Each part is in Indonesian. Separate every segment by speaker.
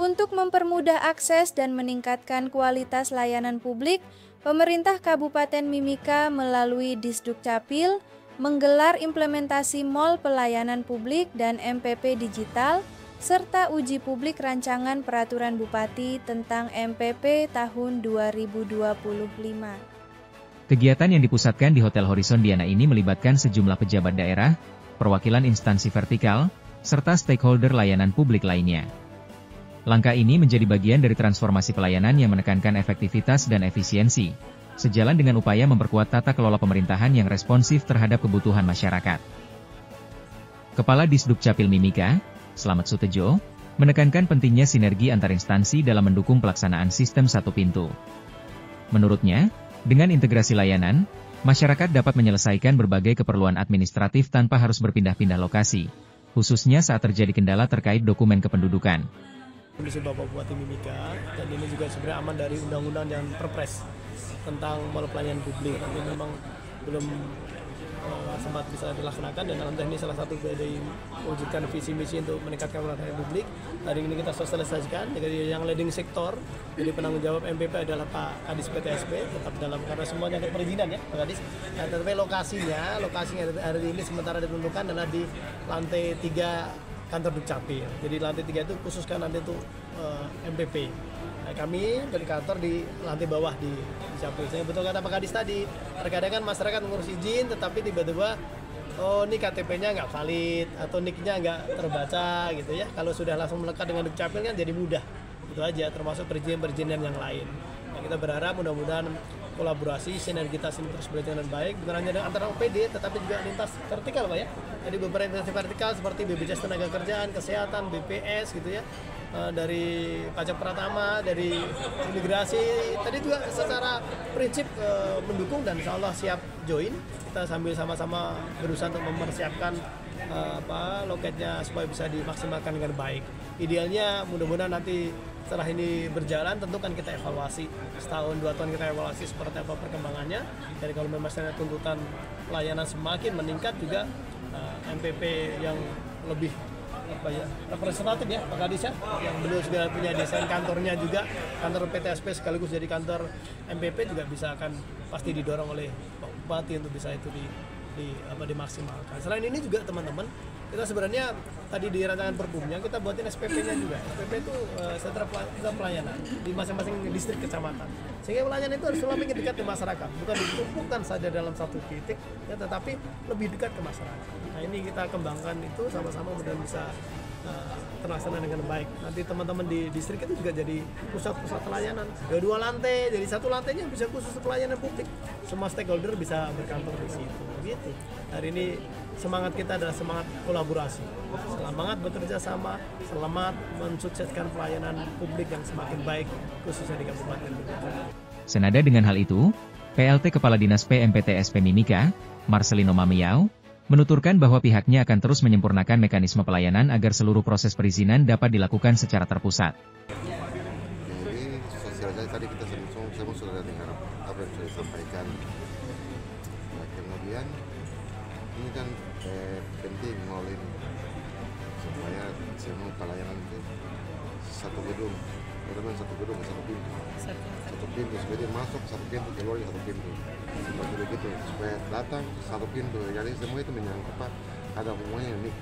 Speaker 1: Untuk mempermudah akses dan meningkatkan kualitas layanan publik, pemerintah Kabupaten Mimika melalui Disdukcapil menggelar implementasi Mall Pelayanan Publik dan MPP Digital, serta uji publik rancangan peraturan Bupati tentang MPP tahun 2025.
Speaker 2: Kegiatan yang dipusatkan di Hotel Horizon Diana ini melibatkan sejumlah pejabat daerah, perwakilan instansi vertikal, serta stakeholder layanan publik lainnya. Langkah ini menjadi bagian dari transformasi pelayanan yang menekankan efektivitas dan efisiensi, sejalan dengan upaya memperkuat tata kelola pemerintahan yang responsif terhadap kebutuhan masyarakat. Kepala Disdukcapil Mimika, Slamet Sutejo, menekankan pentingnya sinergi antar instansi dalam mendukung pelaksanaan sistem satu pintu. Menurutnya, dengan integrasi layanan, masyarakat dapat menyelesaikan berbagai keperluan administratif tanpa harus berpindah-pindah lokasi, khususnya saat terjadi kendala terkait dokumen kependudukan.
Speaker 3: Kondisi Bapak Bupati Mimika, dan ini juga sebenarnya aman dari undang-undang dan perpres tentang Mall Pelayanan Publik. Ini memang belum sempat bisa dilaksanakan, dan alhamdulillah ini salah satu dari mewujudkan visi misi untuk meningkatkan pelayanan publik. Hari ini kita sosialisasikan dari yang leading sektor, jadi penanggung jawab MPP adalah Pak Kadis PTSP, tetap dalam karena semuanya ada perizinan ya Pak Kadis. Nah, tetapi lokasinya hari ini sementara ditentukan adalah di lantai 3 kantor Dukcapil. Jadi lantai 3 itu khususkan nanti untuk MPP. Nah, kami dari kantor di lantai bawah di Dukcapil. Saya betul kata Pak Kadis tadi, terkadang kan masyarakat mengurus izin tetapi tiba-tiba ini KTP-nya nggak valid atau NIK-nya nggak terbaca gitu ya. Kalau sudah langsung melekat dengan Dukcapil kan jadi mudah. Itu aja, termasuk perizinan-perizinan yang lain. Nah, kita berharap mudah-mudahan kolaborasi, sinergitas ini terus berjalan dengan baik, bukan hanya antara OPD, tetapi juga lintas vertikal Pak ya. Jadi beberapa instansi vertikal seperti BPJS Tenagakerjaan, Kesehatan, BPS gitu ya, dari pajak pratama, dari imigrasi, tadi juga secara prinsip mendukung dan insya Allah siap join. Kita sambil sama-sama berusaha untuk mempersiapkan loketnya supaya bisa dimaksimalkan dengan baik. Idealnya mudah-mudahan nanti setelah ini berjalan tentu kan kita evaluasi setahun 2 tahun, kita evaluasi seperti apa perkembangannya. Jadi kalau memang tuntutan pelayanan semakin meningkat juga MPP yang lebih representatif ya Pak Kadis ya, yang beliau sudah punya desain kantornya juga, kantor PTSP sekaligus jadi kantor MPP juga bisa akan pasti didorong oleh Pak Bupati untuk bisa itu dimaksimalkan. Selain ini juga teman-teman, kita sebenarnya tadi di rancangan Perpumnya kita buatin SPP-nya juga. SPP itu sentra pelayanan di masing-masing distrik kecamatan. Sehingga pelayanan itu harus semakin dekat ke masyarakat, bukan ditumpukkan saja dalam satu titik, ya, tetapi lebih dekat ke masyarakat. Nah ini kita kembangkan itu sama-sama mudah bisa terlaksana dengan baik. Nanti teman-teman di distrik itu juga jadi pusat-pusat pelayanan. Ada 2 lantai, jadi 1 lantainya bisa khusus pelayanan publik. Semua stakeholder bisa berkantor di situ. Gitu. Hari ini semangat kita adalah semangat kolaborasi, semangat bekerja sama, selamat mensukseskan pelayanan publik yang semakin baik, khususnya di Kabupaten Mimika.
Speaker 2: Senada dengan hal itu, PLT Kepala Dinas PMPTSP Mimika, Marcelino Mamiau, menuturkan bahwa pihaknya akan terus menyempurnakan mekanisme pelayanan agar seluruh proses perizinan dapat dilakukan secara terpusat.
Speaker 4: Jadi sosialisasi tadi kita semua sudah dengar apa yang sudah disampaikan. Nah, kemudian ini kan penting melalui supaya semua pelayanan itu satu gedung, teman satu gedung satu pintu, supaya dia masuk satu pintu, keluar satu pintu, seperti begitu supaya datang satu pintu. Jadi semua itu menyangkut ada hubungannya unik.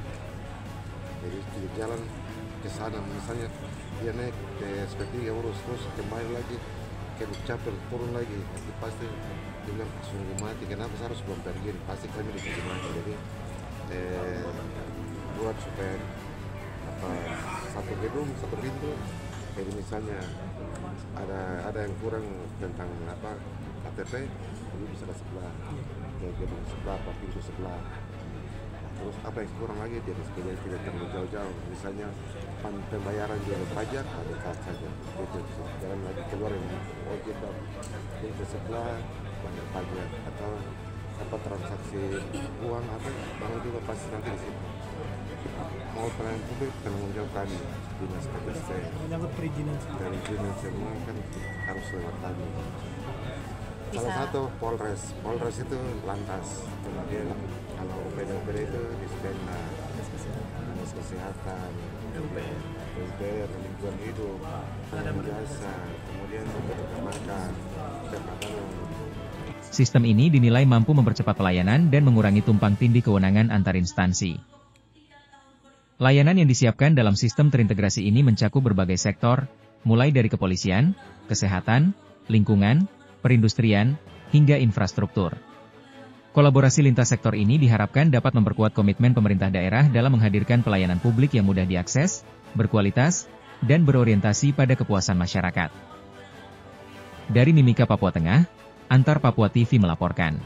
Speaker 4: Jadi di jalan ke sana misalnya dia naik ke SP3 urus terus kembali lagi ke Dukcapil turun lagi, nanti pasti dia bilang sungguh mati, kenapa saya harus belum pergi, pasti kami dikasih mati. Jadi buat supaya satu gedung satu pintu. Jadi misalnya ada yang kurang tentang KTP, ini bisa ke sebelah, ke gedung sebelah, pintu sebelah. Terus apa yang kurang lagi dia tidak terlalu jauh-jauh. Misalnya pembayaran juga pajak ada saja. Itu jangan lagi keluar yang kita pintu sebelah bayar pajak atau transaksi uang bank juga pasti nanti di situ. Mau pelayanan publik tanggung jawab kami dinas PTSP.
Speaker 3: Menyangkut perizinan
Speaker 4: semua kan harus lewat kami. Salah satu Polres itu lantas, kemudian kalau OPD itu di Dinas Kesehatan, LP, SDR, lingkungan hidup, jasa, kemudian makan, dan makanan.
Speaker 2: Sistem ini dinilai mampu mempercepat pelayanan dan mengurangi tumpang tindih kewenangan antar instansi. Layanan yang disiapkan dalam sistem terintegrasi ini mencakup berbagai sektor, mulai dari kepolisian, kesehatan, lingkungan, perindustrian, hingga infrastruktur. Kolaborasi lintas sektor ini diharapkan dapat memperkuat komitmen pemerintah daerah dalam menghadirkan pelayanan publik yang mudah diakses, berkualitas, dan berorientasi pada kepuasan masyarakat. Dari Mimika, Papua Tengah, Antar Papua TV melaporkan.